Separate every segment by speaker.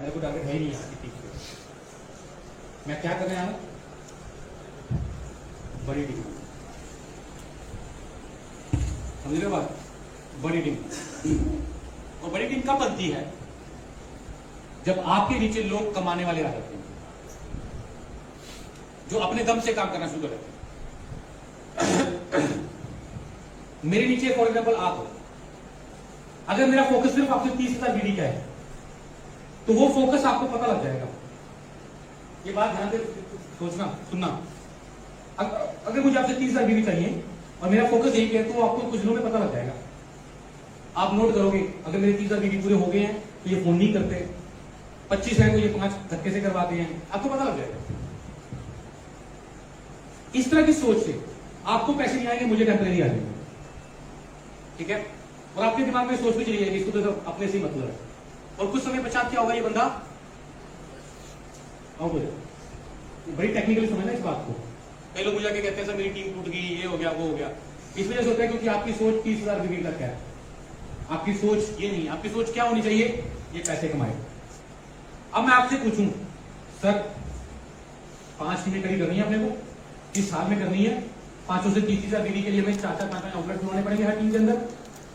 Speaker 1: मेरे को टारगेट है ही नहीं यहाँ की टीम पे। मैं क्या करने आया, बड़ी टीम, समझ रहे हो बात, बड़ी टीम। और बड़ी टीम कब बनती है, जब आपके नीचे लोग कमाने वाले आ जाते हैं, जो अपने दम से काम करना शुरू कर देते हैं। मेरे नीचे फॉर एग्जाम्पल आप हो, अगर मेरा फोकस सिर्फ आपसे 30,000 बीडी का है तो वो फोकस आपको पता लग जाएगा। ये बात ध्यान से सोचना सुनना, अगर मुझे आपसे 30,000 बीडी चाहिए और मेरा फोकस यही है तो आपको कुछ दिनों में पता लग जाएगा। आप नोट करोगे, अगर मेरे 30,000 बीडी पूरे हो गए हैं तो ये फोन नहीं करते, 25 है तो ये 5 धक्के से करवाते हैं, आपको पता लग जाएगा। इस तरह की सोच से आपको पैसे नहीं आएंगे, मुझे टेम्परेरी आ जाएंगे, ठीक है। और आपके दिमाग में सोच भी चली जाएगी, इसको तो अपने से ही मतलब है। और कुछ समय पश्चात क्या होगा, ये बंदा आउट हो जाएगा। बड़ी टेक्निकली समझना इस बात को। कई लोग मुझे आके कहते हैं सर मेरी टीम टूट गई, ये हो गया वो हो गया। इस वजह से होता है क्योंकि आपकी सोच 30,000 बीडी तक है। आपकी सोच ये नहीं, आपकी सोच क्या होनी चाहिए, ये पैसे कमाए। अब मैं आपसे पूछूं सर 5 टीमें खड़ी करनी है अपने को, इस साल में करनी है, 500 से 30,000 बीडी के लिए हमें 4-5 आउटलेट बनाने पड़ेंगे हर टीम के अंदर,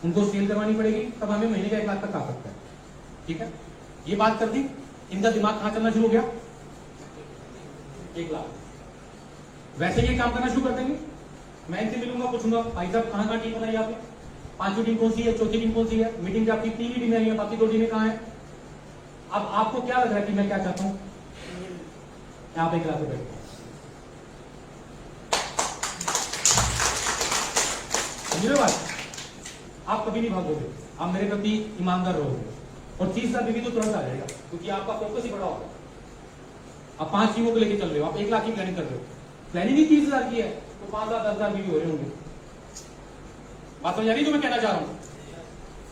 Speaker 1: उनको सेल करवानी पड़ेगी, तब हमें महीने का 1 लाख तक आ सकता है, ठीक है। ये बात कर दी, इनका दिमाग कहां चलना शुरू हो गया, 1 लाख। वैसे ये काम करना शुरू कर देंगे। मैं इनसे मिलूंगा, पूछूंगा भाई साहब कहां टीम बनाई आपने, 5वीं टीम कौन सी है, चौथी टीम कौन सी है, मीटिंग में आपकी 3 ही टीमें आई है, बाकी 2 टीमें कहां है। अब आपको क्या लग रहा है कि मैं क्या चाहता हूं, आप 1 लाख रुपए, समझ बात। आप कभी नहीं भागोगे, आप मेरे प्रति ईमानदार रहोगे और 30,000 बीवी तो तुरंत आ जाएगा, क्योंकि आपका फोकस ही बड़ा होगा। आप 5 टीमों को लेकर चल रहे हो, आप 1 लाख की प्लानिंग कर रहे हो, प्लानिंग ही 30,000 की है तो 5,000 10,000 बीवी हो रहे होंगे। बात समझ आ रही जो मैं कहना चाह रहा हूं।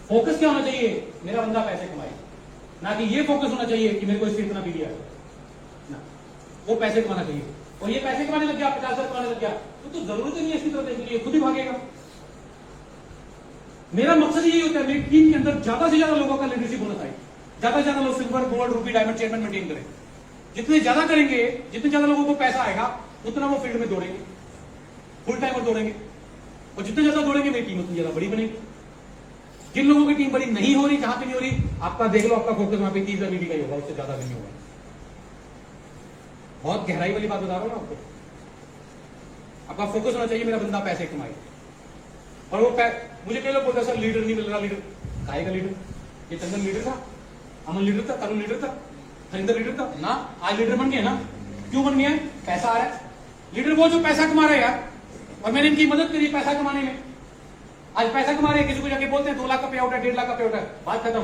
Speaker 1: फोकस क्या होना चाहिए, मेरा बंदा पैसे कमाए, ना कि ये फोकस होना चाहिए कि मेरे को इससे इतना बीवी आए ना, वो पैसे कमाना चाहिए। और ये पैसे कमाने लग गया, 50,000 कमाने लग गया तो जरूरत ही नहीं है इसकी तरफ देखने की, खुद ही भागेगा। मेरा मकसद यही होता है मेरी टीम के अंदर ज्यादा से ज्यादा लोगों का लीडरशिप होना चाहिए, ज्यादा से ज्यादा लोग सिल्वर गोल्ड रुपी डायमंड चेयरमैन मेंटेन करें। जितने ज्यादा करेंगे, जितने ज्यादा लोगों को पैसा आएगा, उतना वो फील्ड में दौड़ेंगे, फुल टाइम और दौड़ेंगे, और जितने ज्यादा दौड़ेंगे मेरी टीम उतनी ज्यादा बड़ी बनेगी। जिन लोगों की टीम बड़ी नहीं हो रही, जहां पे नहीं हो रही, आपका देख लो, आपका फोकस वहां पे 30,000 बीवी का ही होगा, उससे ज्यादा नहीं होगा। बहुत गहराई वाली बात बता रहा हूं ना आपको। आपका फोकस होना चाहिए मेरा बंदा पैसे कमाए। और वो मुझे कई लोग बोलते हैं सर लीडर नहीं मिल रहा, लीडर काहे का लीडर, ये चंदन लीडर था, अमन लीडर था, तरुण लीडर था, हरिंदर लीडर था ना, आज लीडर बन गया ना। क्यों बन गया, पैसा आ रहा है। लीडर वो जो पैसा कमा रहे हैं यार, और मैंने इनकी मदद करी पैसा कमाने में, आज पैसा कमा रहे हैं। किसी को जाके बोलते हैं 2 लाख का पे आउट है, 1.5 लाख का पे आउट है, बात खत्म,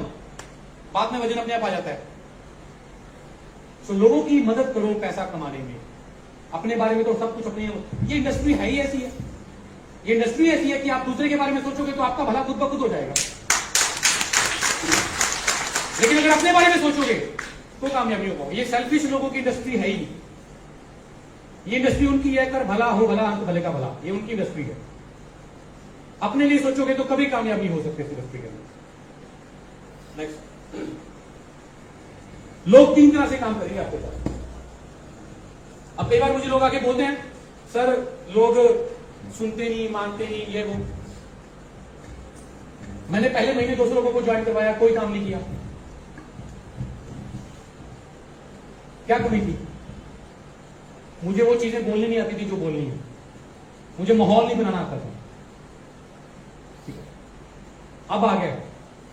Speaker 1: बात में वजन अपने आप आ जाता है। तो लोगों की मदद करो पैसा कमाने में, अपने बारे में तो सब कुछ अपने, ये इंडस्ट्री है ही ऐसी है, ये इंडस्ट्री ऐसी है कि आप दूसरे के बारे में सोचोगे तो आपका भला खुद ब खुद हो जाएगा, लेकिन अगर अपने बारे में सोचोगे तो कामयाबी हो पाओगे। ये सेल्फिश लोगों की इंडस्ट्री है ही, ये इंडस्ट्री उनकी है, कर भला हो भला अंत भले का भला, ये उनकी इंडस्ट्री है। अपने लिए सोचोगे तो कभी कामयाब नहीं हो सकते इस इंडस्ट्री के अंदर। नेक्स्ट, लोग 3 तरह से काम करेंगे आपके साथ। अब कई बार मुझे लोग आके बोलते हैं सर लोग सुनते नहीं, मानते नहीं, ये वो। मैंने पहले महीने 200 लोगों को ज्वाइन करवाया, कोई काम नहीं किया। क्या कमी थी, मुझे वो चीजें बोलनी नहीं आती थी जो बोलनी है, मुझे माहौल नहीं बनाना आता था। ठीक है, अब आ गया,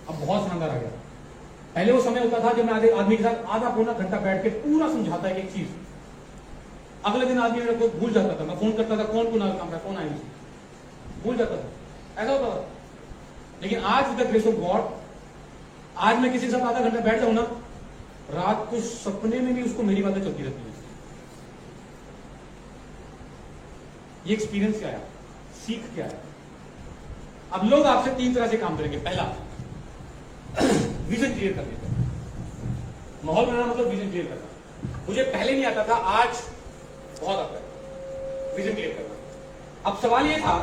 Speaker 1: अब बहुत शानदार आ गया। पहले वो समय होता था जब मैं आदमी के साथ आधा पौना घंटा बैठ के पूरा समझाता है एक चीज, अगले दिन आदमी मेरे को भूल जाता था। मैं फोन करता था, कौन कुनाल काम रहा, कौन आया, भूल जाता था, ऐसा होता था। लेकिन आज with the grace of God, आज मैं किसी के साथ आधा घंटा बैठ जाऊं ना, रात को सपने में भी उसको मेरी बातें चलती रहती है। ये एक्सपीरियंस क्या है, सीख क्या है। अब लोग आपसे 3 तरह से काम करेंगे। पहला, विजन क्लियर कर देते हैं, माहौल बनाना मतलब विजन क्लियर करना। मुझे पहले नहीं आता था, आज बहुत आता है विजन क्लियर करना। अब सवाल यह था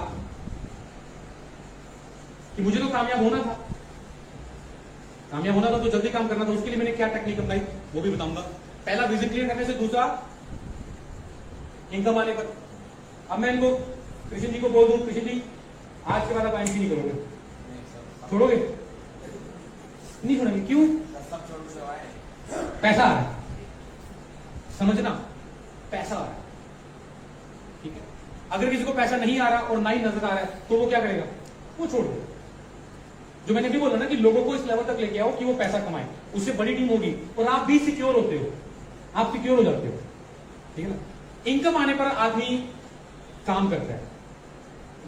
Speaker 1: कि मुझे तो कामयाब होना था, कामयाब होना था तो जल्दी काम करना था, उसके लिए मैंने क्या टेक्निक अपनाई वो भी बताऊंगा। पहला विजन क्लियर करने से, दूसरा इनकम आने पर। अब मैं इनको कृष्ण जी को बोल दूं, कृष्ण जी आज के बाद आप एमसी नहीं करोगे, छोड़ोगे? नहीं छोड़ेंगे, क्यों? पैसा आ रहा है, समझना, पैसा आ रहा है, ठीक है। अगर किसी को पैसा नहीं आ रहा और ना ही नजर आ रहा है तो वो क्या करेगा? वो छोड़ दे। जो मैंने भी बोला ना कि लोगों को इस लेवल तक लेके आओ कि वो पैसा कमाए, उससे बड़ी टीम होगी और आप भी सिक्योर होते हो, आप सिक्योर हो जाते हो, ठीक है ना। इनकम आने पर आदमी काम करता है।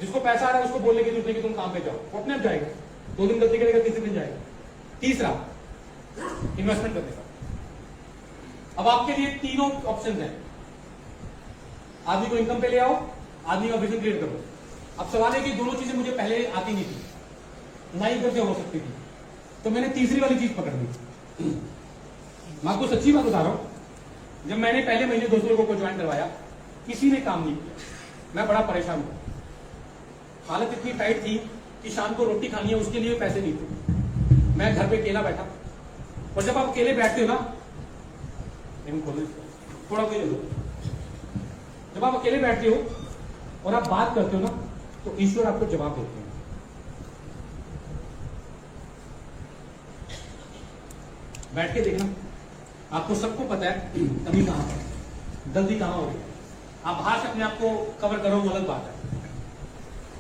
Speaker 1: जिसको पैसा आ रहा है उसको बोलने की जरूरत नहीं कि तुम काम पे जाओ, वो अपने आप जाएगा। 2 दिन गलती करेगा, तीसरे दिन जाएगा। तीसरा, इन्वेस्टमेंट करने का। अब आपके लिए तीनों ऑप्शन हैं। आदमी को इनकम पे ले आओ, आदमी का विजन क्रिएट करो। अब सवाल है कि दोनों चीजें मुझे पहले आती नहीं थी, ना ही करके हो सकती थी, तो मैंने तीसरी वाली चीज पकड़ ली। मैं आपको सच्ची बात बता रहा हूं, जब मैंने पहले महीने 200 लोगों को ज्वाइन करवाया, किसी ने काम नहीं किया। मैं बड़ा परेशान हूं, हालत इतनी टाइट थी कि शाम को रोटी खानी है उसके लिए पैसे नहीं थे। मैं घर पे अकेला बैठा, और जब आप अकेले बैठते हो ना, थोड़ा कोई दो, जब आप अकेले बैठते हो और आप बात करते हो ना, तो ईश्वर आपको जवाब देते हैं। बैठ के देखना, आपको सबको पता है कमी कहां पर, जल्दी कहां हो रही है। आप बाहर से अपने आप को कवर करो, वो अलग बात है।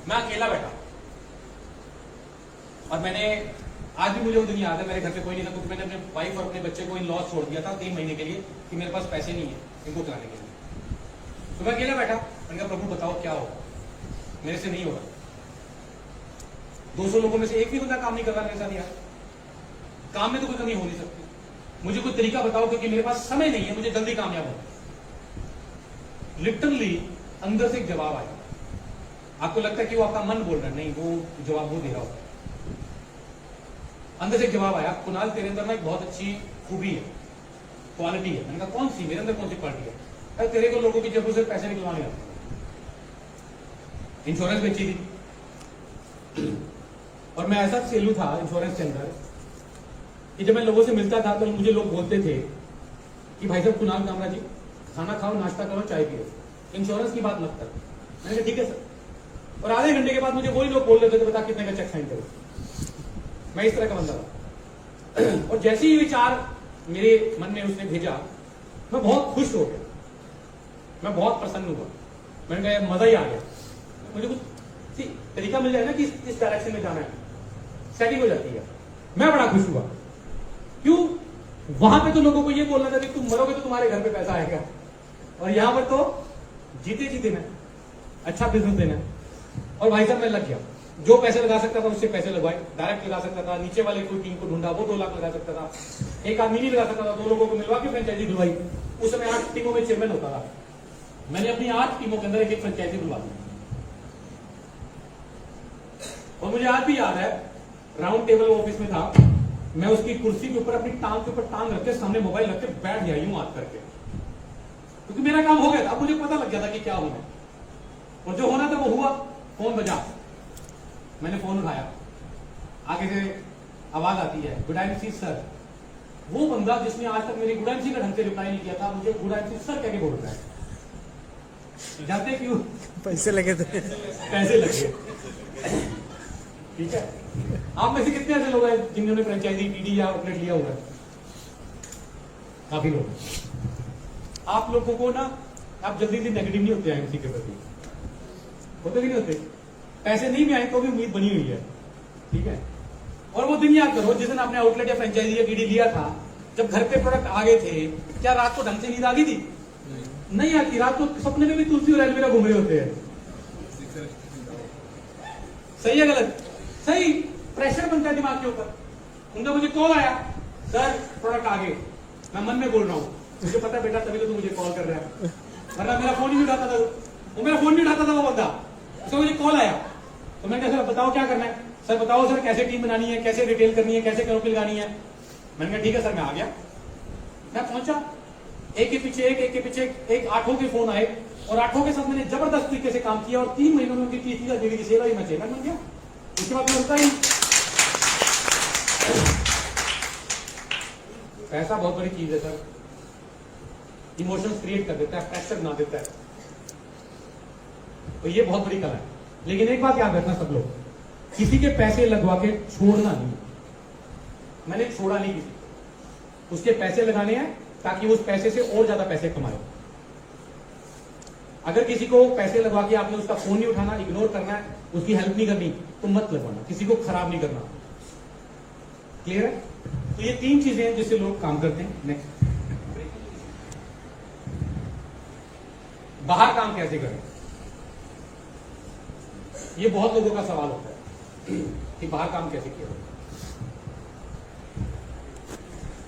Speaker 1: मैं अकेला बैठा और मैंने, आज भी मुझे वो दिन याद है, मेरे घर पे कोई नहीं था क्योंकि मैंने अपने वाइफ और अपने बच्चे को इन लॉस छोड़ दिया था 3 महीने के लिए कि मेरे पास पैसे नहीं है इनको चलाने के लिए। तो मैं अकेला बैठा, मैंने कहा प्रभु बताओ क्या होगा, मेरे से नहीं होगा। 200 लोगों में से एक भी बंदा काम नहीं कर रहा मेरे साथ यार, काम में तो कोई कमी हो नहीं सकती। मुझे कोई तरीका बताओ क्योंकि मेरे पास समय नहीं है, मुझे जल्दी कामयाब हो। लिटरली अंदर से एक जवाब आया। आपको लगता है कि वो आपका मन बोल रहा है, नहीं, वो जवाब वो दे रहा होता है। अंदर से एक जवाब आया, कुणाल तेरे अंदर ना एक बहुत अच्छी खूबी है, क्वालिटी है। मैंने कहा कौन सी? मेरे अंदर कौन सी क्वालिटी है? अरे तेरे को लोगों की जेबों से पैसे निकलवाने आते। इंश्योरेंस बेची थी और मैं ऐसा सेलू था इंश्योरेंस के अंदर कि जब मैं लोगों से मिलता था तो मुझे लोग बोलते थे कि भाई साहब कुणाल कामरा जी, खाना खाओ, नाश्ता करो, चाय पियो, इंश्योरेंस की बात मत कर। मैंने कहा ठीक है सर। और आधे घंटे के बाद मुझे वही लोग बोल रहे थे बता कितने का चेक साइन करो। मैं इस तरह का बंदा था। और जैसे ही विचार मेरे मन में उसने भेजा, मैं बहुत खुश हो गया, मैं बहुत प्रसन्न हुआ। मैंने कहा यार मजा ही आ गया, मुझे कुछ तरीका मिल जाए ना कि इस डायरेक्शन में जाना है, सेटिंग हो जाती है। मैं बड़ा खुश हुआ। क्यों? वहां पे तो लोगों को ये बोलना था कि तुम मरोगे तो तुम्हारे घर पे पैसा आएगा, और यहां पर तो जीते जी देना, अच्छा बिजनेस देना। और भाई साहब मैं लग गया, जो पैसे लगा सकता था उससे पैसे लगवाए, डायरेक्ट लगा सकता था, नीचे वाले कोई टीम को ढूंढा, वो 2 लाख लगा सकता था, एक आदमी नहीं लगा सकता था, 2 लोगों को मिलवा के फ्रेंचाइजी दिलवाई। उस समय 8 टीमों में चेयरमैन होता था, मैंने अपनी 8 टीमों के अंदर एक फ्रेंचाइजी दिलवा दी। और मुझे आज भी याद है, राउंड टेबल ऑफिस में था, मैं उसकी कुर्सी के ऊपर अपनी टांग के ऊपर टांग रख के सामने मोबाइल रख के बैठ गया यूं हाथ करके, क्योंकि मेरा काम हो गया था। अब मुझे पता लग गया था कि क्या होना, और जो होना था वो हुआ। फोन बजा, मैंने फोन उठाया, आगे से आवाज आती है, गुड एमसी सर। वो बंदा जिसने आज तक मेरी गुड एमसी का ढंग से रिप्लाई नहीं किया था, मुझे गुड एमसी सर कह के बोल रहा है। जाते क्यों?
Speaker 2: पैसे लगे थे,
Speaker 1: पैसे लगे, ठीक है। आप में से कितने ऐसे लोग हैं जिन्होंने फ्रेंचाइजी टीडी या आउटलेट लिया हुआ है? काफी लोग। आप लोगों को ना, आप जल्दी से नेगेटिव नहीं होते हैं किसी के प्रति, होते कि नहीं होते? पैसे नहीं भी आए तो भी उम्मीद बनी हुई है, ठीक है। और वो दिन याद करो जिस दिन आपने आउटलेट या फ्रेंचाइजी या टीडी लिया था, जब घर पे प्रोडक्ट आ गए थे, क्या रात को ढंग से नींद आ गई थी? नहीं आती। रात को सपने में भी तुलसी और एलोवेरा घूम रहे होते हैं। सही है गलत? सही। प्रेशर बनता है दिमाग के ऊपर। उनका मुझे कॉल आया, सर प्रोडक्ट आ गए। मैं मन में बोल रहा हूँ, मुझे पता है बेटा तभी तो तू मुझे कॉल कर रहा है, वरना मेरा फोन ही नहीं उठाता था वो मेरा फोन नहीं उठाता था वो बंदा। उसको मुझे कॉल आया तो मैंने कहा सर बताओ क्या करना है? सर बताओ सर कैसे टीम बनानी है, कैसे रिटेल करनी है, कैसे करोपी लगानी है। मैंने कहा ठीक है सर, मैं आ गया। मैं पहुंचा, एक के पीछे एक 8 के फोन आए, और 8 के साथ मैंने जबरदस्त तरीके से काम किया, और 3 महीनों में उनकी 30,000 डेली की सेल आई, मैं चेयरमैन बन गया। उसके बाद मैं उनका ही पैसा बहुत बड़ी चीज है सर, इमोशंस क्रिएट कर देता है, प्रेशर बना देता है, तो ये बहुत बड़ी कला है। लेकिन एक बात याद रखना सब लोग, किसी के पैसे लगवा के छोड़ना नहीं। मैंने छोड़ा नहीं किसी को, उसके पैसे लगाने हैं ताकि उस पैसे से और ज्यादा पैसे कमाए। अगर किसी को पैसे लगवा के आपने उसका फोन नहीं उठाना, इग्नोर करना है, उसकी हेल्प नहीं करनी, तो मत लगवाना, किसी को खराब नहीं करना। क्लियर है? तो ये 3 चीजें हैं जिससे लोग काम करते हैं। नेक्स्ट, बाहर काम कैसे करें, ये बहुत लोगों का सवाल होता है कि बाहर काम कैसे किया।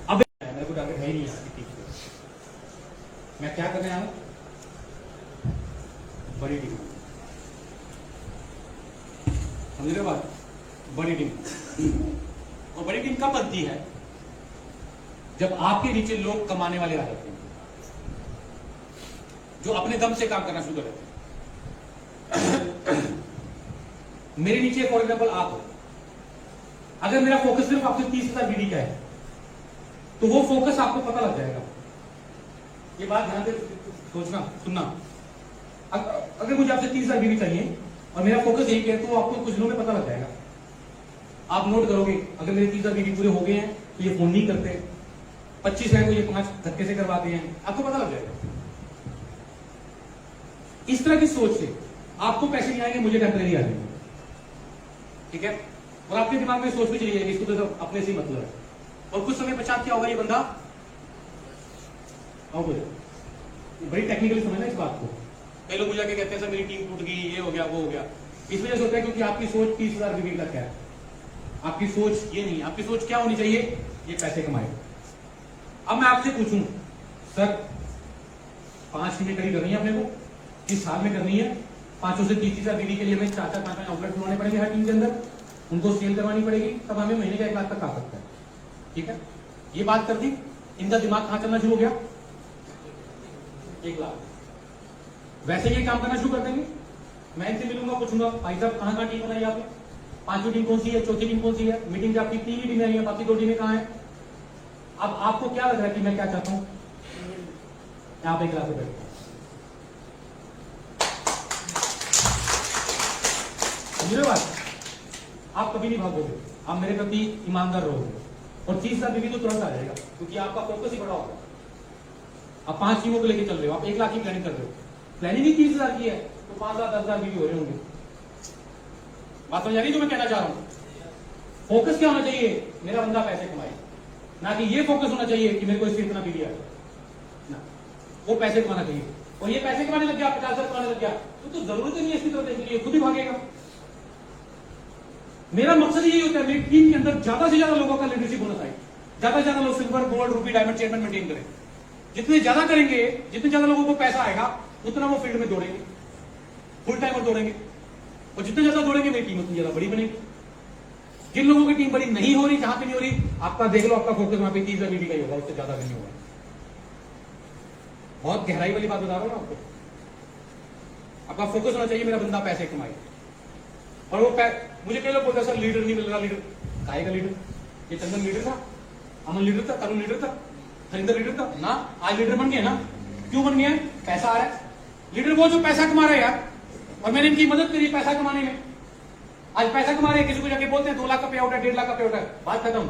Speaker 1: अब मेरे को टारगेट है ही नहीं है, मैं क्या करने आया हूं, बड़ी टीम, समझ रहे बात, बड़ी टीम। और बड़ी टीम कब बनती है, जब आपके नीचे लोग कमाने वाले आ जाते हैं, जो अपने दम से काम करना शुरू कर देते हैं। मेरे नीचे फॉर एग्जाम्पल आप हो, अगर मेरा फोकस सिर्फ आपसे 30,000 बीडी का है, तो वो फोकस आपको पता लग जाएगा। ये बात ध्यान से सोचना, सुनना। अगर मुझे आपसे 30,000 बीडी चाहिए और मेरा फोकस यही है, तो आपको कुछ दिनों में पता लग जाएगा। आप नोट करोगे, अगर मेरे 30,000 बीडी पूरे हो गए हैं तो ये फोन नहीं करते, 25 है तो ये 5 धक्के से करवाते हैं, आपको पता लग जाएगा। इस तरह की सोच से आपको पैसे नहीं आएंगे, मुझे टेम्परेरी आ जाएंगे, ठीक है? और आपके दिमाग में सोच भी चली जाएगी, इसको तो अपने से ही मतलब है। और कुछ समय पश्चात क्या होगा, ये बंदा बड़ी टेक्निकली समझना इस बात को। कई लोग मुझे आके कहते हैं सर मेरी टीम टूट गई, ये हो गया, वो हो गया। इस वजह से होता है क्योंकि आपकी सोच 30,000 बीवी तक है। आपकी सोच ये नहीं, आपकी सोच क्या होनी चाहिए, ये पैसे कमाए। अब मैं आपसे पूछूं, सर 5 टीमें खड़ी करनी है अपने को, किस साल में करनी है, 500 से 30,000 बीवी के लिए हमें 4-5 आउटलेट खुलवाने पड़ेंगे हर टीम के अंदर, उनको सेल करवानी पड़ेगी, तब हमें महीने का 1 लाख तक आ सकता है, ठीक है? ये बात कर दी, इनका दिमाग कहां चलना शुरू हो गया, 1 लाख। वैसे ये काम करना शुरू कर देंगे। मैं इनसे मिलूंगा, पूछूंगा भाई साहब कहां टीम बनाई आपने, 5वीं टीम कौन सी है, 4थी टीम कौन सी है, मीटिंग आपकी 3 ही टीमें आई है, बाकी 2 टीमें कहां है। अब आपको क्या लग रहा है कि मैं क्या चाहता हूं, आप 1 लाख रुपए, समझ बात, आप कभी नहीं भागोगे, आप मेरे प्रति ईमानदार रहोगे, और 30,000 बीवी तो तुरंत आ जाएगा, क्योंकि आपका फोकस ही बड़ा होगा। आप 5 टीमों को लेकर चल रहे हो, आप 1 लाख की प्लानिंग कर रहे हो, प्लानिंग ही 30,000 की है, तो 5,000-10,000 बीवी हो रहे होंगे। बात समझ आ रही जो मैं कहना चाह रहा हूं? फोकस क्या होना चाहिए, मेरा बंदा पैसे कमाए, ना कि ये फोकस होना चाहिए कि मेरे को इससे इतना बीवी आ जाए ना, वो पैसे कमाना चाहिए। और ये पैसे कमाने लग गया, 50,000 कमाने लग गया, तो जरूरत ही नहीं है इसकी तरफ देखने की, खुद ही भागेगा। मेरा मकसद यही होता है मेरी टीम के अंदर ज्यादा से ज्यादा लोगों का लीडरशिप होना चाहिए, ज्यादा से ज्यादा लोग silver, gold, Ruby, diamond chairman maintain करें। जितने ज्यादा करेंगे, जितने ज्यादा लोगों को पैसा आएगा, उतना वो फील्ड में दौड़ेंगे, फुल टाइम और दौड़ेंगे, और जितने ज्यादा दौड़ेंगे मेरी टीम उतनी ज्यादा बड़ी बनेगी। जिन लोगों की टीम बड़ी नहीं हो रही, जहां पे नहीं हो रही, आपका देख लो, आपका फोकस वहां पे 30,000 बीवी का ही होगा, उससे ज्यादा नहीं होगा। बहुत गहराई वाली बात बता रहा हूं ना आपको। आपका फोकस होना चाहिए मेरा बंदा पैसे कमाए। और वो मुझे कई लोग बोलते हैं सर लीडर नहीं मिल रहा, लीडर काहे का लीडर, ये चंदन लीडर था, अमन लीडर था, तरुण लीडर था, हरिंदर लीडर था ना, आज लीडर बन गया ना। क्यों बन गया, पैसा आ रहा है। लीडर वो जो पैसा कमा रहे हैं यार, और मैंने इनकी मदद करी पैसा कमाने में, आज पैसा कमा रहे हैं। किसी को जाके बोलते हैं 2 लाख का पे आउट है, 1.5 लाख का पे आउट है, बात खत्म,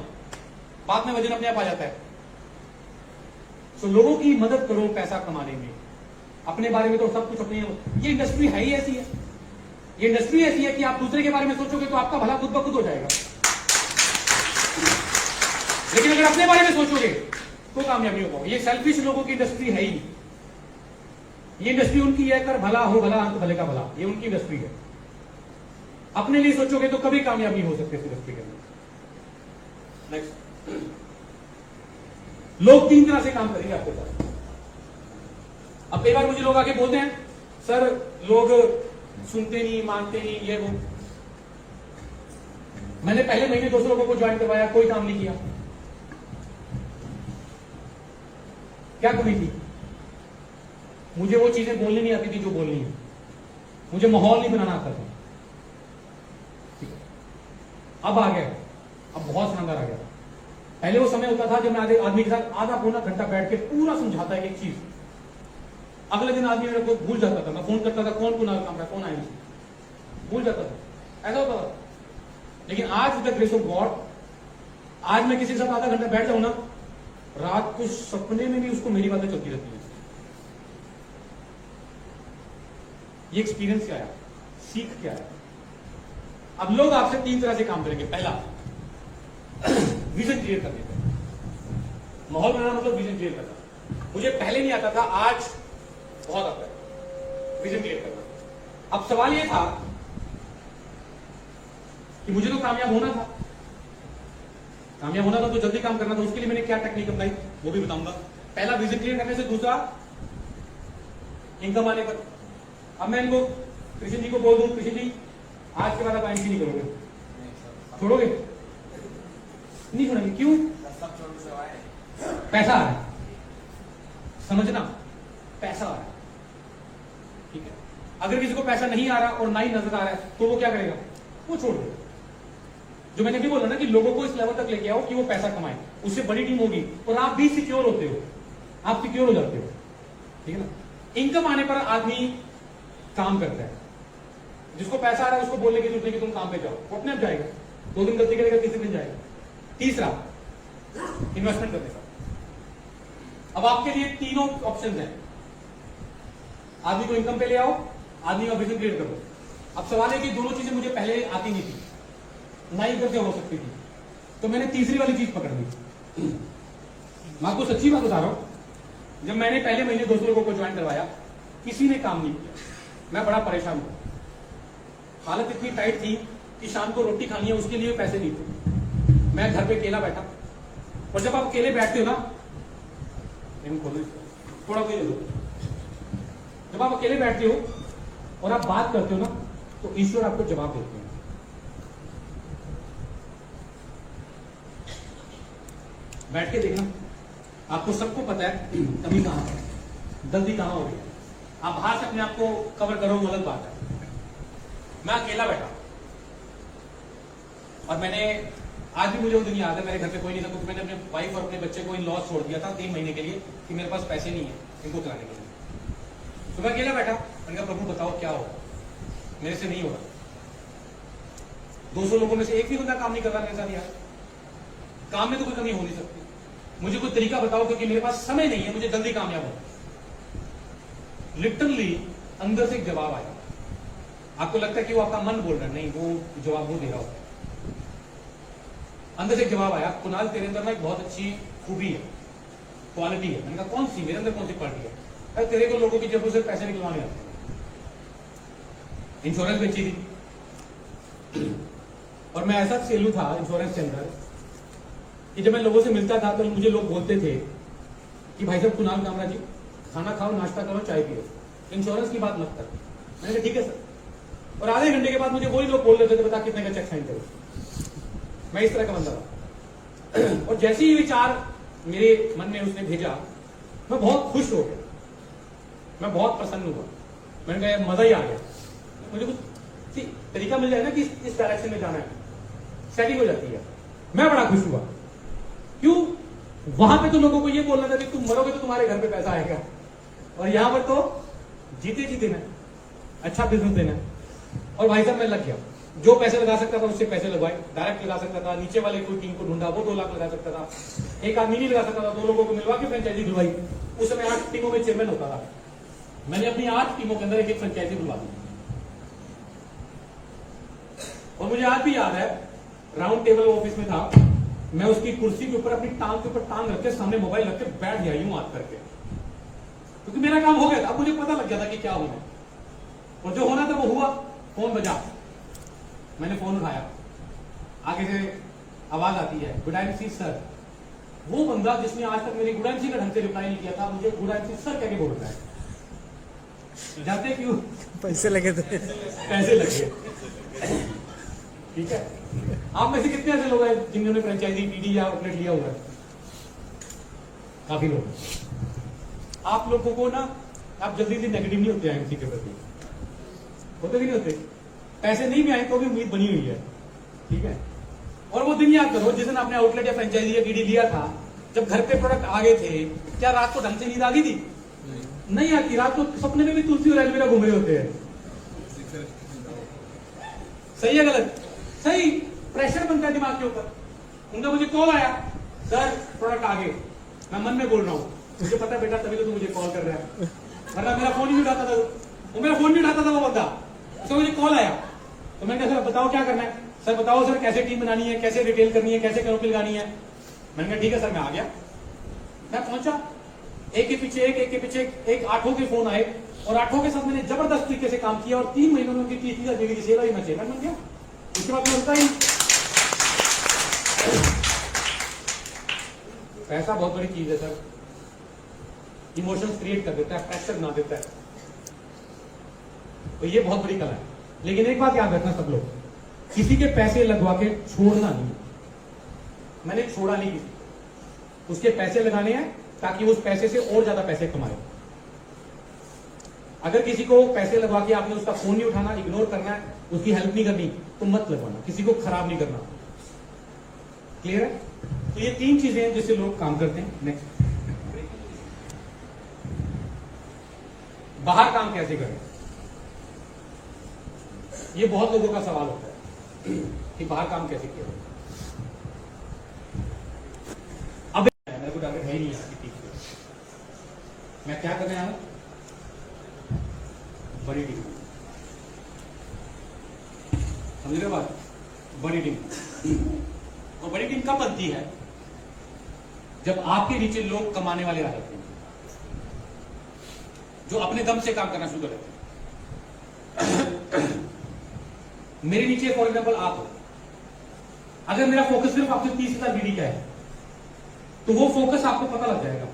Speaker 1: बात में वजन अपने आप आ जाता है। तो लोगों की मदद करो पैसा कमाने में, अपने बारे में तो सब कुछ अपने, ये इंडस्ट्री है ही ऐसी है, ये इंडस्ट्री ऐसी है कि आप दूसरे के बारे में सोचोगे तो आपका भला खुद ब खुद हो जाएगा, लेकिन अगर अपने बारे में सोचोगे तो कामयाबी होगा। ये सेल्फिश लोगों की इंडस्ट्री है ही, ये इंडस्ट्री उनकी है, कर भला हो भला अंत भले का भला, ये उनकी इंडस्ट्री है। अपने लिए सोचोगे तो कभी कामयाबी हो सकते इस इंडस्ट्री के अंदर। नेक्स्ट, लोग 3 तरह से काम करेंगे आपके साथ। अब कई बार मुझे लोग आके बोलते हैं सर लोग सुनते नहीं, मानते नहीं, ये वो। मैंने पहले महीने 200 लोगों को ज्वाइन करवाया, कोई काम नहीं किया। क्या कमी थी, मुझे वो चीजें बोलनी नहीं आती थी जो बोलनी है, मुझे माहौल नहीं बनाना आता था। अब आ गया, अब बहुत शानदार आ गया। पहले वो समय होता था जब मैं आदमी के साथ आधा पौना घंटा बैठ के पूरा समझाता है एक चीज, अगले दिन आदमी मेरे को भूल जाता था। मैं फोन करता था, कौन कुनाल कामरा, कौन आया, भूल जाता था, ऐसा होता था। लेकिन आज with the grace of God, आज मैं किसी के साथ आधा घंटा बैठ जाऊं ना, रात को सपने में भी उसको मेरी बातें चलती रहती है। ये एक्सपीरियंस क्या है, सीख क्या है। अब लोग आपसे 3 तरह से काम करेंगे। पहला, विजन क्रिएट करने का, माहौल बनाना मतलब विजन क्रिएट करना। मुझे पहले नहीं आता था, आज बहुत आता है विजन क्रिएट करना। अब सवाल यह था कि मुझे तो कामयाब होना था, तो जल्दी काम करना था। उसके लिए मैंने क्या टेक्निक अपनाई वो भी बताऊंगा। पहला, विजन क्रिएट करने से। दूसरा, इनकम आने पर। अब मैं इनको कृष्ण जी को बोल दूं, कृष्ण जी आज के बाद आप आईएमसी नहीं करोगे, छोड़ोगे? नहीं छोड़ेंगे। क्यों? पैसा आ रहा है, समझना, पैसा आ रहा है, ठीक है। अगर किसी को पैसा नहीं आ रहा और ना ही नजर आ रहा है तो वो क्या करेगा? वो छोड़ देगा। जो मैंने भी बोला ना कि लोगों को इस लेवल तक लेके आओ कि वो पैसा कमाए, उससे बड़ी टीम होगी और आप भी सिक्योर होते हो, आप सिक्योर हो जाते हो, ठीक है ना। इनकम आने पर आदमी काम करता है। जिसको पैसा आ रहा है उसको बोलने की जरूरत नहीं कि तुम काम पे जाओ, वो अपने आप जाएगा। 2 दिन गलती करेगा, तीसरे दिन जाएगा। तीसरा, इन्वेस्टमेंट करने का। अब आपके लिए तीनों ऑप्शंस हैं। आदमी को इनकम पे ले आओ, आदमी का विजन क्रिएट करो। अब सवाल है कि दोनों चीजें मुझे पहले आती नहीं थी, ना ही करके हो सकती थी, तो मैंने तीसरी वाली चीज पकड़ ली। मैं आपको सच्ची बात बता रहा हूं, जब मैंने पहले महीने 200 लोगों को ज्वाइन करवाया, किसी ने काम नहीं किया। मैं बड़ा परेशान हूं, हालत इतनी टाइट थी कि शाम को रोटी खानी है, उसके लिए पैसे नहीं थे। मैं घर पे अकेला बैठा, और जब आप अकेले बैठते हो ना, थोड़ा कोई दो, जब आप अकेले बैठते हो और आप बात करते हो ना, तो ईश्वर आपको जवाब देते हैं। बैठ के देखना, आपको सबको पता है कमी कहां है, गलती कहां हो रही है। आप बाहर से अपने आप को कवर करो, वो अलग बात है। मैं अकेला बैठा, और मैंने आज भी मुझे वो दिन याद है, मेरे घर पे कोई नहीं था, क्योंकि मैंने अपने वाइफ और अपने बच्चे को इन लॉस छोड़ दिया था 3 महीने के लिए कि मेरे पास पैसे नहीं है इनको कराने के लिए। तो मैं अकेला बैठा, मैंने कहा प्रभु बताओ क्या हो, मेरे से नहीं हो रहा। 200 लोगों में से एक भी बंदा काम नहीं कर रहा मेरे साथ। यार काम में तो कोई कमी हो नहीं सकती, मुझे कोई तरीका बताओ, क्योंकि मेरे पास समय नहीं है, मुझे जल्दी कामयाब हो। लिटरली अंदर से एक जवाब आया। आपको लगता है कि वो आपका मन बोल रहा है, नहीं, वो जवाब वो दे रहा होता है। अंदर से एक जवाब आया, कुणाल तेरे अंदर ना एक बहुत अच्छी खूबी है, क्वालिटी है। मैंने कहा कौन सी? मेरे अंदर कौन सी क्वालिटी है? अरे तेरे को लोगों की जेबों से पैसे निकलवाने आते हैं। इंश्योरेंस बेची थी, और मैं ऐसा सेलू था इंश्योरेंस के अंदर कि जब मैं लोगों से मिलता था तो मुझे लोग बोलते थे कि भाई साहब कुणाल कामरा जी, खाना खाओ, नाश्ता करो, चाय पियो, इंश्योरेंस की बात मत कर। मैंने कहा ठीक है सर। और आधे घंटे के बाद मुझे वही लोग बोल रहे थे, बता कितने का चेक साइन करो। मैं इस तरह का बंदा था। और जैसे ही विचार मेरे मन में उसने भेजा, मैं बहुत खुश हो गया, मैं बहुत प्रसन्न हुआ। मैंने कहा यार मजा ही आ गया, मुझे कुछ तरीका मिल जाए ना कि इस डायरेक्शन में जाना है, सेटिंग हो जाती है। मैं बड़ा खुश हुआ। क्यों? वहां पे तो लोगों को ये बोलना था कि तुम मरोगे तो तुम्हारे घर पे पैसा आएगा, और यहां पर तो जीते जी देना, अच्छा बिजनेस देना। और भाई साहब मैं लग गया, जो पैसे लगा सकता था उससे पैसे लगवाए, डायरेक्ट लगा सकता था, नीचे वाले कोई टीम को ढूंढा, वो 2 लाख लगा सकता था, एक आदमी नहीं लगा सकता था, 2 लोगों को मिलवा के फ्रेंचाइजी खुलवाई। उस समय 8 टीमों में चेयरमैन होता था, मैंने अपनी 8 टीमों के अंदर एक फ्रेंचाइजी खुलवा दी। और मुझे आज भी याद है, राउंड टेबल ऑफिस में था, मैं उसकी कुर्सी के ऊपर अपनी टांग के ऊपर टांग रख के सामने मोबाइल रख के बैठ गया यूं हाथ करके, क्योंकि मेरा काम हो गया था। अब मुझे पता लग गया था कि क्या होना, और जो होना था वो हुआ। फोन बजा, मैंने फोन उठाया, आगे से आवाज आती है, गुड एमसी सर। वो बंदा जिसने आज तक मेरी गुड एमसी का ढंग से रिप्लाई नहीं किया था, मुझे गुड एमसी सर कह के बोल रहा है। जाते क्यों?
Speaker 2: पैसे लगे थे,
Speaker 1: पैसे लगे, ठीक है। आप में से कितने ऐसे लोग हैं जिन्होंने फ्रेंचाइजी टीडी या आउटलेट लिया हुआ है? काफी लोग। आप लोगों को ना, आप जल्दी से नेगेटिव नहीं होते एमसी के प्रति, होते भी नहीं होते। पैसे नहीं भी आए तो भी उम्मीद बनी हुई है, ठीक है। और वो दिन याद करो जिस दिन आपने आउटलेट या फ्रेंचाइजी या डीडी लिया था, जब घर पे प्रोडक्ट आ गए थे, क्या रात को ढंग से नींद आ गई थी? नहीं आती। रात को सपने में भी तुलसी और एलोवेरा घूम रहे होते हैं। सही है गलत? सही। प्रेशर बनता है दिमाग के ऊपर। उनका मुझे कॉल आया, सर प्रोडक्ट आ गए। मैं मन में बोल रहा हूँ, मुझे पता है बेटा तभी तो तू मुझे कॉल कर रहा है, वरना मेरा फोन ही नहीं उठाता था वो मेरा फोन नहीं उठाता था वो बंदा। तो मुझे कॉल आया तो मैंने कहा सर बताओ क्या करना है। सर बताओ सर कैसे टीम बनानी है, कैसे रिटेल करनी है, कैसे कैनोपी लगानी है। मैंने कहा ठीक है सर। मैं आ गया, मैं पहुंचा, एक के पीछे एक 8 के फोन आए और 8 के साथ मैंने जबरदस्त तरीके से काम किया और 3 महीनों में उनकी 30,000 देवी की सेल आई। मैं चेयरमैन बन गया। उसके बाद मिलता ही पैसा बहुत बड़ी चीज है सर, इमोशंस क्रिएट कर देता है, प्रेशर बना देता है, तो ये बहुत बड़ी कला है। लेकिन एक बात याद रखना सब लोग, किसी के पैसे लगवा के छोड़ना नहीं। मैंने छोड़ा नहीं किसी, उसके पैसे लगाने हैं ताकि उस पैसे से और ज्यादा पैसे कमाए। अगर किसी को पैसे लगवा के आपने उसका फोन नहीं उठाना, इग्नोर करना है, उसकी हेल्प नहीं करनी, तो मत लगवाना, किसी को खराब नहीं करना। क्लियर है? तो ये 3 चीजें हैं जिससे लोग काम करते हैं। नेक्स्ट, बाहर काम कैसे करें? ये बहुत लोगों का सवाल होता है कि बाहर काम कैसे किया। अब मेरे को टारगेट है ही नहीं है, मैं क्या करने आया? बड़ी टीम, समझ रहे बात? बड़ी टीम। और बड़ी टीम कब बनती है? जब आपके नीचे लोग कमाने वाले आ जाते हैं, जो अपने दम से काम करना शुरू कर देते हैं। मेरे नीचे फॉर एग्जाम्पल आप हो, अगर मेरा फोकस सिर्फ आपसे 30,000 बीडी का है तो वो फोकस आपको पता लग जाएगा।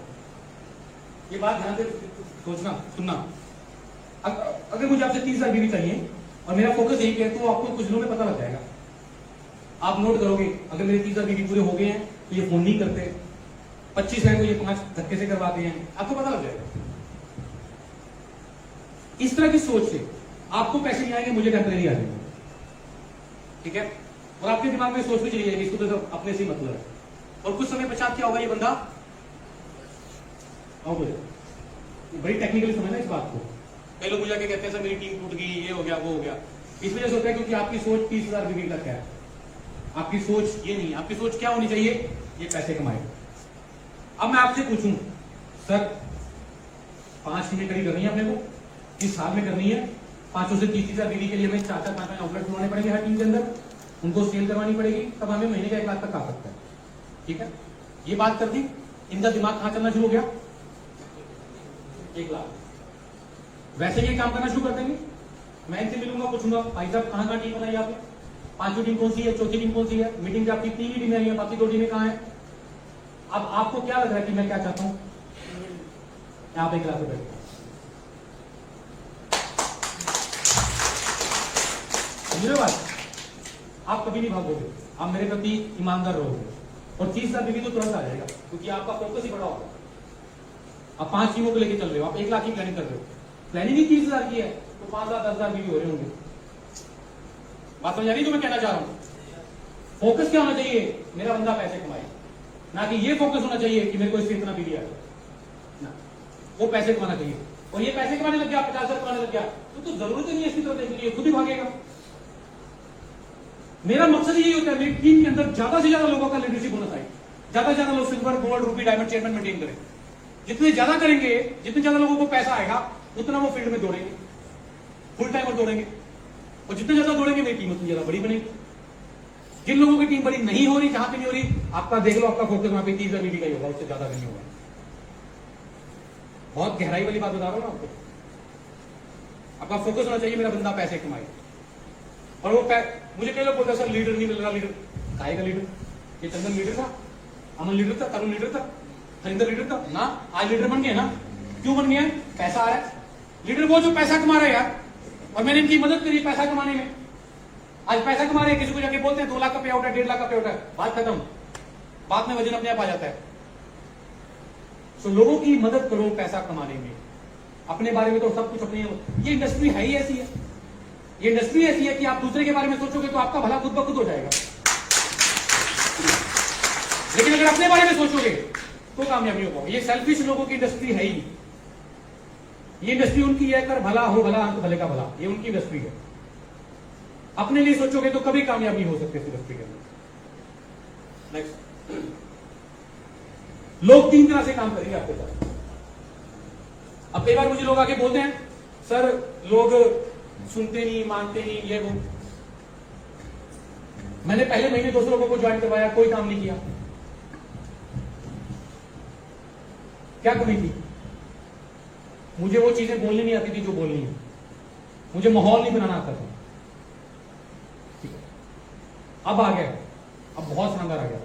Speaker 1: ये बात ध्यान से सोचना, सुनना। अगर मुझे आपसे 30,000 बीडी चाहिए और मेरा फोकस यही है, तो आपको कुछ दिनों में पता लग जाएगा। आप नोट करोगे, अगर मेरे 30,000 बीडी पूरे हो गए हैं तो ये फोन नहीं करते, 25 है तो ये 5 धक्के से करवाते हैं, आपको पता लग जाएगा। इस तरह की सोच से आपको पैसे नहीं आएंगे, मुझे टेम्परेरी आ जाएंगे। ठीक है? और आपके दिमाग में सोच भी चली जाएगी, इसको तो अपने से ही मतलब है। और कुछ समय पश्चात क्या होगा, ये बंदा आउट हो जाएगा। बड़ी टेक्निकली समझना इस बात को। कई लोग मुझे आके कहते हैं सर मेरी टीम टूट गई, ये हो गया, वो हो गया। इस वजह से होता है क्योंकि आपकी सोच 30,000 बीवी तक है। आपकी सोच ये नहीं, आपकी सोच क्या होनी चाहिए? ये पैसे कमाए। अब मैं आपसे पूछूं, सर 5 टीमें खड़ी करनी है अपने को, किस साल में करनी है? 500 से 30,000 बीवी के लिए हमें 4-5 आउटलेट बनवाने पड़ेंगे हर टीम के अंदर, उनको सेल करवानी पड़ेगी, तब हमें महीने का 1 लाख तक आ सकता है। ठीक है? ये बात कर दी, इनका दिमाग कहां चलना शुरू हो गया? 1 लाख। वैसे ये काम करना शुरू कर देंगे। मैं इनसे मिलूंगा, पूछूंगा भाई साहब कहां टीम बनाई आपने, 5वीं टीम कौन सी है, 4थी टीम कौन सी है, मीटिंग में आपकी 3 ही टीमें आई है, बाकी 2 टीमें कहां है? अब आपको क्या लग रहा है कि मैं क्या चाहता हूं? आप 1 लाख रुपए, समझ रहे बात? आप कभी नहीं भागोगे, आप मेरे प्रति ईमानदार रहोगे और 30,000 बीवी तो तुरंत आ जाएगा, क्योंकि आपका फोकस ही बड़ा होगा। आप 5 टीमों को लेकर चल रहे हो, आप 1 लाख की प्लानिंग कर रहे हो, प्लानिंग ही 30,000 की है, तो 5,000 10,000 बीवी हो रहे होंगे। बात समझ आ रही? तो मैं कहना चाह रहा हूं, फोकस क्या होना चाहिए? मेरा बंदा पैसे कमाए, ना कि ये फोकस होना चाहिए कि मेरे को इससे इतना बीवी आ जाए ना, वो पैसे कमाना चाहिए। और ये पैसे कमाने लग गया, 50,000 कमाने लग गया, तो जरूरत ही नहीं है इसकी तरफ देखने की, खुद ही भागेगा। मेरा मकसद यही होता है मेरी टीम के अंदर ज्यादा से ज्यादा लोगों का लीडरशिप होना चाहिए, ज्यादा से ज्यादा लोग silver, gold, Ruby, diamond, chairman maintain करें। जितने ज्यादा करेंगे, जितने ज्यादा लोगों को पैसा आएगा, उतना वो फील्ड में दौड़ेंगे, फुल टाइम और दौड़ेंगे, और जितने ज्यादा दौड़ेंगे मेरी टीम उतनी ज्यादा बड़ी बनेगी। जिन लोगों की टीम बड़ी नहीं हो रही, जहां पे नहीं हो रही, आपका देख लो, आपका फोकस वहां पे 30,000 बीवी का ही होगा, उससे ज्यादा नहीं होगा। बहुत गहराई वाली बात बता रहा हूं ना आपको। आपका फोकस होना चाहिए मेरा बंदा पैसे कमाए। और वो मुझे कई लोग बोलते हैं सर लीडर नहीं मिल रहा, लीडर काहे का लीडर? ये चंदन लीडर था, अमन लीडर था, तरुण लीडर था, हरिंदर लीडर था ना, आज लीडर बन गए ना। क्यों बन गए? पैसा आ रहा है। लीडर वो जो पैसा कमा रहे हैं यार, और मैंने इनकी मदद करी पैसा कमाने में। आज पैसा कमा रहे हैं, किसी को जाके बोलते हैं 2 लाख का पे आउट है, 1.5 लाख का पे आउट है, बात खत्म। बात में वजन अपने आप आ जाता है। तो लोगों की मदद करो पैसा कमाने में, अपने बारे में तो सब कुछ अपने। ये इंडस्ट्री है ही ऐसी है, ये इंडस्ट्री ऐसी है कि आप दूसरे के बारे में सोचोगे तो आपका भला खुद ब खुद हो जाएगा। लेकिन अगर अपने बारे में सोचोगे तो कामयाबी हो पाओगे। ये सेल्फिश लोगों की इंडस्ट्री है ही। ये इंडस्ट्री उनकी है, कर भला हो भला अंत भले का भला, ये उनकी इंडस्ट्री है। अपने लिए सोचोगे तो कभी कामयाबी हो सकती है इस इंडस्ट्री के अंदर। नेक्स्ट, लोग 3 तरह से काम करेंगे आपके साथ। अब कई बार मुझे लोग आके बोलते हैं, सर लोग सुनते नहीं, मानते नहीं, ये वो। मैंने पहले महीने 200 लोगों को ज्वाइन करवाया, कोई काम नहीं किया। क्या कमी थी? मुझे वो चीजें बोलनी नहीं आती थी जो बोलनी है। मुझे माहौल नहीं बनाना आता था। ठीक है, अब आ गया, अब बहुत शानदार आ गया।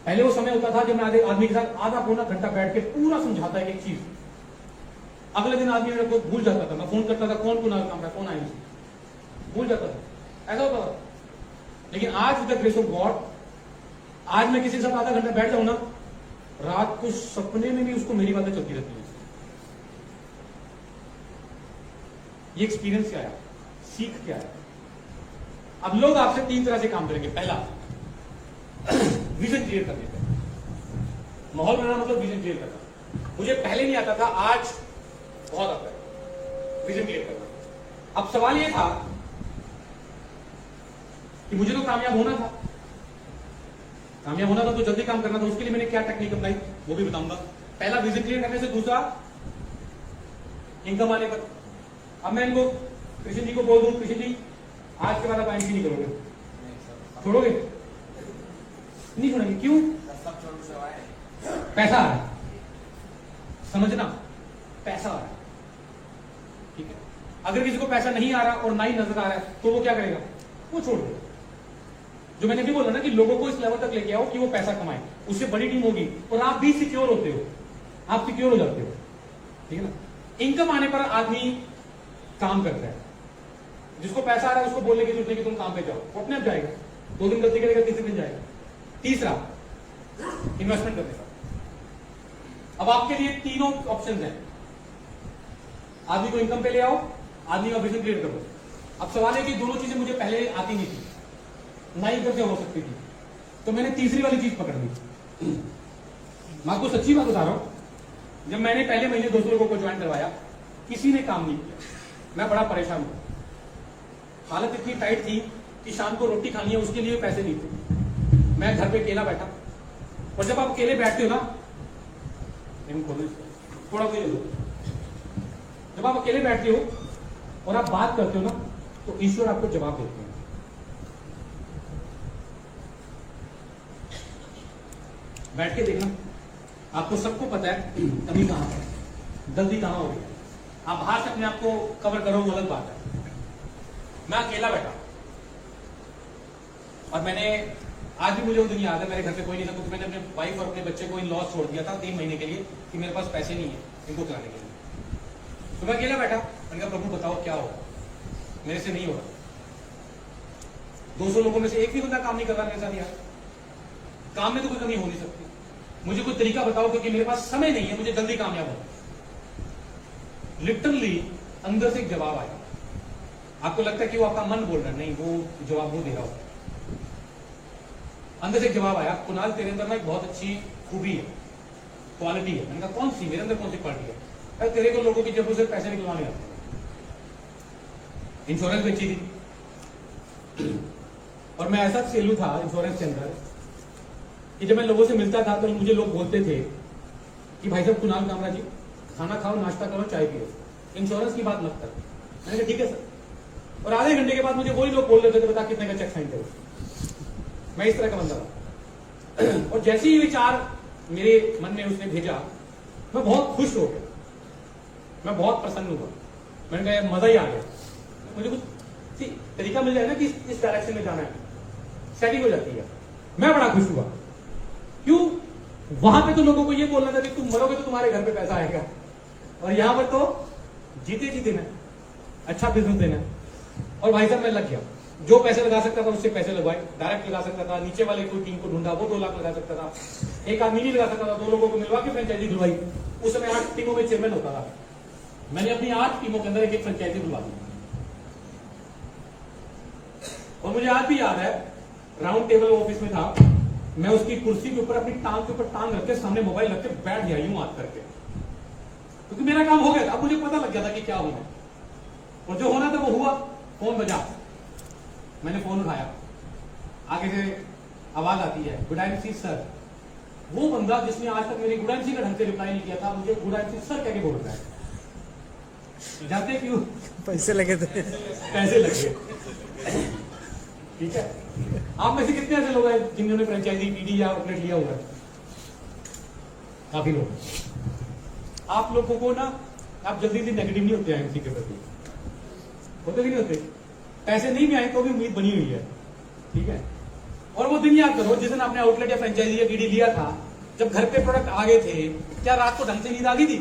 Speaker 1: पहले वो समय होता था जब मैं आदमी के साथ आधा पौना घंटा बैठ के पूरा समझाता है एक चीज, अगले दिन आदमी मेरे को भूल जाता था। मैं फोन करता था, कौन कुनाल काम है, कौन आया, भूल जाता था, ऐसा होता था। लेकिन आज द ग्रेस ऑफ गॉड, आज मैं किसी के साथ आधा घंटा बैठ जाऊं ना, रात को सपने में भी उसको मेरी बातें चलती रहती है। ये एक्सपीरियंस क्या है, सीख क्या है? अब लोग आपसे 3 तरह से काम करेंगे। पहला, विजन क्लियर कर देते हैं। माहौल बनाना मतलब विजन क्लियर करना। मुझे पहले नहीं आता था, आज बहुत आता है विजन क्लियर करना। अब सवाल यह था कि मुझे तो कामयाब होना था। कामयाब होना था तो जल्दी काम करना था। उसके लिए मैंने क्या टेक्निक अपनाई वो भी बताऊंगा। पहला, विजन क्लियर करने से। दूसरा, इनकम आने पर। अब मैं इनको कृष्ण जी को बोल दूं, कृष्ण जी आज के बाद आप एंट्री नहीं करोगे, छोड़ोगे? नहीं छोड़ेंगे। क्यों? पैसा आ रहा है, समझना, पैसा आ रहा है। ठीक है, अगर किसी को पैसा नहीं आ रहा और ना ही नजर आ रहा है तो वो क्या करेगा? वो छोड़ देगा। जो मैंने भी बोला ना कि लोगों को इस लेवल तक लेके आओ कि वो पैसा कमाए, उससे बड़ी टीम होगी और आप भी सिक्योर होते हो, आप सिक्योर हो जाते हो। ठीक है ना? इनकम आने पर आदमी काम करता है। जिसको पैसा आ रहा है उसको बोलने की जरूरत नहीं कि तुम काम पे जाओ, वो अपने आप जाएगा। 2 दिन गलती करेगा, तीसरे दिन जाएगा। तीसरा, इन्वेस्टमेंट करने का। अब आपके लिए तीनों ऑप्शन हैं। आदमी को इनकम पे ले आओ, आदमी का विजन क्रिएट करो। अब सवाल है कि दोनों चीजें मुझे पहले आती नहीं थी, ना ही करके हो सकती थी, तो मैंने तीसरी वाली चीज पकड़ ली। मैं आपको सच्ची बात बता रहा हूं, जब मैंने पहले महीने 200 लोगों को ज्वाइन करवाया, किसी ने काम नहीं किया। मैं बड़ा परेशान हूं। हालत इतनी टाइट थी कि शाम को रोटी खानी है, उसके लिए पैसे नहीं थे। मैं घर पे अकेला बैठा। और जब आप अकेले बैठते हो ना, थोड़ा कोई लो, जब आप अकेले बैठते हो और आप बात करते हो ना, तो ईश्वर आपको जवाब देते हैं। बैठ के देखना, आपको सबको पता है कमी कहां है, गलती कहां हो रही है। आप बाहर से अपने आप को कवर करो, वो अलग बात है। मैं अकेला बैठा और मैंने, आज भी मुझे वो दिन याद है, मेरे घर पे कोई नहीं था क्योंकि मैंने अपने वाइफ और अपने बच्चे को इन लॉस छोड़ दिया था 3 महीने के लिए कि मेरे पास पैसे नहीं है इनको खिलाने के लिए। तो मैं अकेला बैठा, मैंने कहा प्रभु बताओ क्या होगा, मेरे से नहीं होगा। 200 लोगों में से एक भी बंदा काम नहीं कर रहा मेरे साथ यार। काम में तो कोई कमी हो नहीं सकती। मुझे कोई तरीका बताओ क्योंकि मेरे पास समय नहीं है, मुझे जल्दी कामयाब हो। लिटरली अंदर से एक जवाब आया। आपको लगता है कि वो आपका मन बोल रहा है, नहीं, वो जवाब वो दे रहा होता। अंदर से एक जवाब आया, कुणाल तेरे अंदर ना एक बहुत अच्छी खूबी है, क्वालिटी है। मैंने कहा कौन सी? मेरे अंदर कौन सी क्वालिटी है? अरे तेरे को लोगों की जेबों से पैसे निकलवाने आते हैं। इंश्योरेंस बेची थी और मैं ऐसा सेलू था इंश्योरेंस के अंदर कि जब मैं लोगों से मिलता था तो मुझे लोग बोलते थे कि भाई साहब कुणाल कामरा जी, खाना खाओ, नाश्ता करो, चाय पियो, इंश्योरेंस की बात मत कर। मैंने कहा ठीक है सर। और आधे घंटे के बाद मुझे वही लोग बोल रहे थे बता कितने का चेक साइन करो। मैं इस तरह का बंदा था। और जैसे ही विचार मेरे मन में उसने भेजा, मैं बहुत खुश हो गया, मैं बहुत प्रसन्न हुआ। मैंने कहा यार मजा ही आ गया, मुझे कुछ तरीका मिल जाए ना कि इस डायरेक्शन में जाना है, सेटिंग हो जाती है। मैं बड़ा खुश हुआ। क्यों? वहां पे तो लोगों को ये बोलना था कि तुम मरोगे तो तुम्हारे घर पे पैसा आएगा, और यहां पर तो जीते जी देना, अच्छा बिजनेस देना। और भाई साहब मैं लग गया। जो पैसे लगा सकता था उससे पैसे लगवाए, डायरेक्ट लगा सकता था, नीचे वाले कोई टीम को ढूंढा, वो 2 लाख लगा सकता था। एक आदमी नहीं लगा सकता था, 2 लोगों को मिलवा के फ्रेंचाइजी खुलवाई। उस समय 8 टीमों में चेयरमैन होता था। मैंने अपनी 8 टीमों के अंदर एक फ्रेंचाइजी खुलवा दी। और मुझे आज भी याद है, राउंड टेबल ऑफिस में था मैं उसकी कुर्सी के ऊपर अपनी टांग के ऊपर टांग रख के सामने मोबाइल रख के बैठ गया यूं हाथ करके, क्योंकि मेरा काम हो गया था। अब मुझे पता लग गया था कि क्या होना है, और जो होना था वो हुआ। फोन बजा, मैंने फोन उठाया, आगे से आवाज आती है, गुड नाइट सी सर। वो बंदा जिसने आज तक मेरी गुड नाइट सी का ढंग से रिप्लाई नहीं किया था, मुझे गुड नाइट सी सर कह के बोल रहा है। जाते क्यों?
Speaker 2: पैसे लगे थे।
Speaker 1: पैसे लगे, ठीक है। आप में से कितने ऐसे लोग हैं जिन्होंने फ्रेंचाइजी टीडी या आउटलेट लिया हुआ है? काफी लोग। आप लोगों को ना, आप जल्दी से नेगेटिव नहीं होते हैं एमसी के प्रति, होते कि नहीं होते? पैसे नहीं भी आए तो भी उम्मीद बनी हुई है, ठीक है। और वो दिन याद करो जिस दिन आपने आउटलेट या फ्रेंचाइजी या टीडी लिया था, जब घर पे प्रोडक्ट आ गए थे, क्या रात को ढंग से नींद आ गई थी?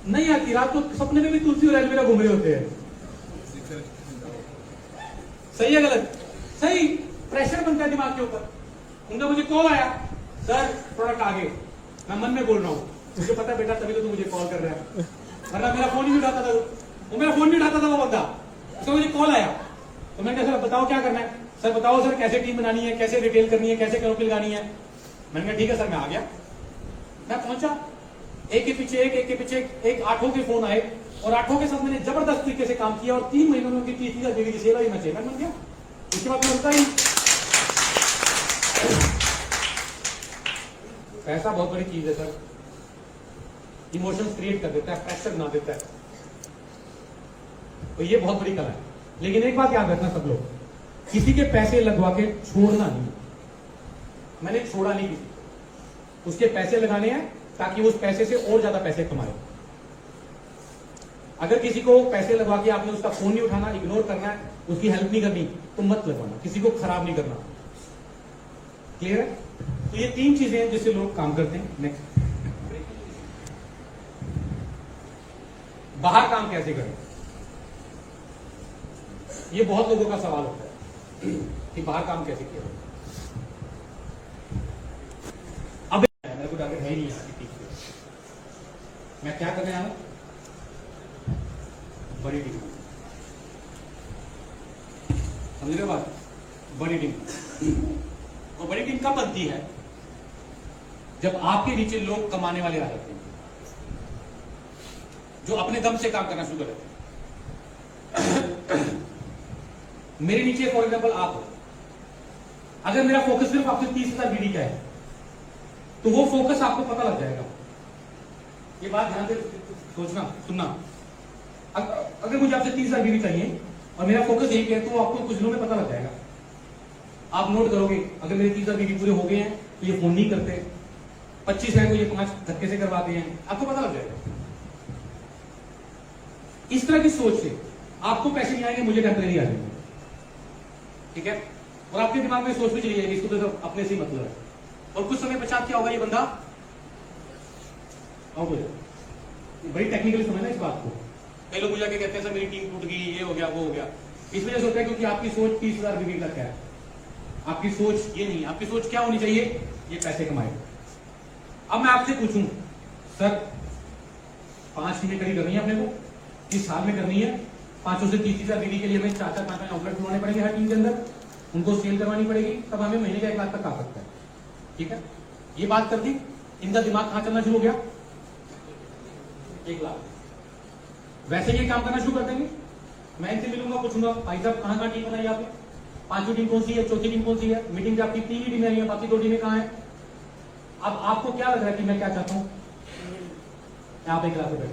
Speaker 1: नहीं आती। रात को सपने में भी तुलसी और एलोवेरा घूम रहे होते हैं। सही है गलत? सही। प्रेशर बनता है दिमाग के ऊपर। उनका मुझे कॉल आया, सर प्रोडक्ट आ गए। मैं मन में बोल रहा हूँ, मुझे पता है बेटा तभी तो तू मुझे कॉल कर रहा है, वरना मेरा फोन ही नहीं उठाता था। वो मेरा फोन नहीं उठाता था वो बंदा। उसका मुझे कॉल आया तो मैंने कहा सर बताओ क्या करना है। सर बताओ सर कैसे टीम बनानी है, कैसे रिटेल करनी है, कैसे करोपी लगानी है। मैंने कहा ठीक है सर, मैं आ गया। मैं पहुंचा, एक के पीछे एक के पीछे एक 8 के फोन आए, और 8 के साथ मैंने जबरदस्त तरीके से काम किया, और 3 महीनों में उनकी 30,000 की सेल आई। मैं चेयरमैन बन गया। उसके बाद मैं बनता ही। पैसा बहुत बड़ी चीज है सर, इमोशंस क्रिएट कर देता है, प्रेशर बना देता है, तो ये बहुत बड़ी कला है। लेकिन एक बात याद रखना सब लोग, किसी के पैसे लगवा के छोड़ना नहीं। मैंने छोड़ा नहीं किसी को, उसके पैसे लगाने हैं ताकि उस पैसे से और ज्यादा पैसे कमाए। अगर किसी को पैसे लगवा के आपने उसका फोन नहीं उठाना, इग्नोर करना है, उसकी हेल्प नहीं करनी, तो मत लगवाना। किसी को खराब नहीं करना। क्लियर है? तो ये 3 चीजें हैं जिससे लोग काम करते हैं। नेक्स्ट, बाहर काम कैसे करें? ये बहुत लोगों का सवाल होता है कि बाहर काम कैसे किया। अब मेरे को टारगेट है ही नहीं यहाँ की, मैं क्या करने आया? बड़ी टीम। समझ रहे बात? बड़ी टीम। और बड़ी टीम कब बनती है? जब आपके नीचे लोग कमाने वाले आ जाते हैं, जो अपने दम से काम करना शुरू कर देते हैं। मेरे नीचे फॉर एग्जाम्पल आप हो, अगर मेरा फोकस सिर्फ आपसे 30,000 बीडी का है, तो वो फोकस आपको पता लग जाएगा। ये बात ध्यान से सोचना, सुनना। अगर मुझे आपसे 30,000 बीडी चाहिए और मेरा फोकस यही है, तो आपको कुछ दिनों में पता लग जाएगा। आप नोट करोगे, अगर मेरे 30,000 बीडी पूरे हो गए हैं तो ये फोन नहीं करते, 25 है तो ये 5 धक्के से करवाते हैं, आपको पता लग जाएगा। इस तरह की सोच से आपको पैसे नहीं आएंगे, मुझे टेम्परेरी आ जाएंगे, ठीक है। और आपके दिमाग में सोच भी चली जाएगी, इसको तो सब अपने से ही मतलब है। और कुछ समय पश्चात क्या होगा, ये बंदा आउट हो जाएगा। बड़ी टेक्निकली समझना इस बात को। कई लोग मुझे आके कहते हैं सर मेरी टीम टूट गई, ये हो गया वो हो गया। इस वजह से होता है क्योंकि आपकी सोच 30,000 बीवी तक है। आपकी सोच ये नहीं, आपकी सोच क्या होनी चाहिए? ये पैसे कमाए। अब मैं आपसे पूछूं, सर 5 टीमें खड़ी करनी है अपने को, इस साल में करनी है, 500 से 30,000 बीवी के लिए हमें 4-5 आउटलेट खुलवाने पड़ेंगे हर टीम के अंदर, उनको सेल करवानी पड़ेगी, तब हमें महीने का 1 लाख तक आ सकता है, ठीक है। ये बात कर दी, इनका दिमाग कहां चलना शुरू हो गया? 1 लाख। वैसे ये काम करना शुरू कर देंगे। मैं इनसे मिलूंगा, पूछूंगा भाई साहब कहां टीम बनाई आपने, 5वीं टीम कौन सी है, 4थी टीम कौन सी है, मीटिंग आपकी 3 ही टीमें आई है, बाकी 2 टीमें कहां है। अब आपको क्या लग रहा है कि मैं क्या चाहता हूं? आप 1 लाख रुपए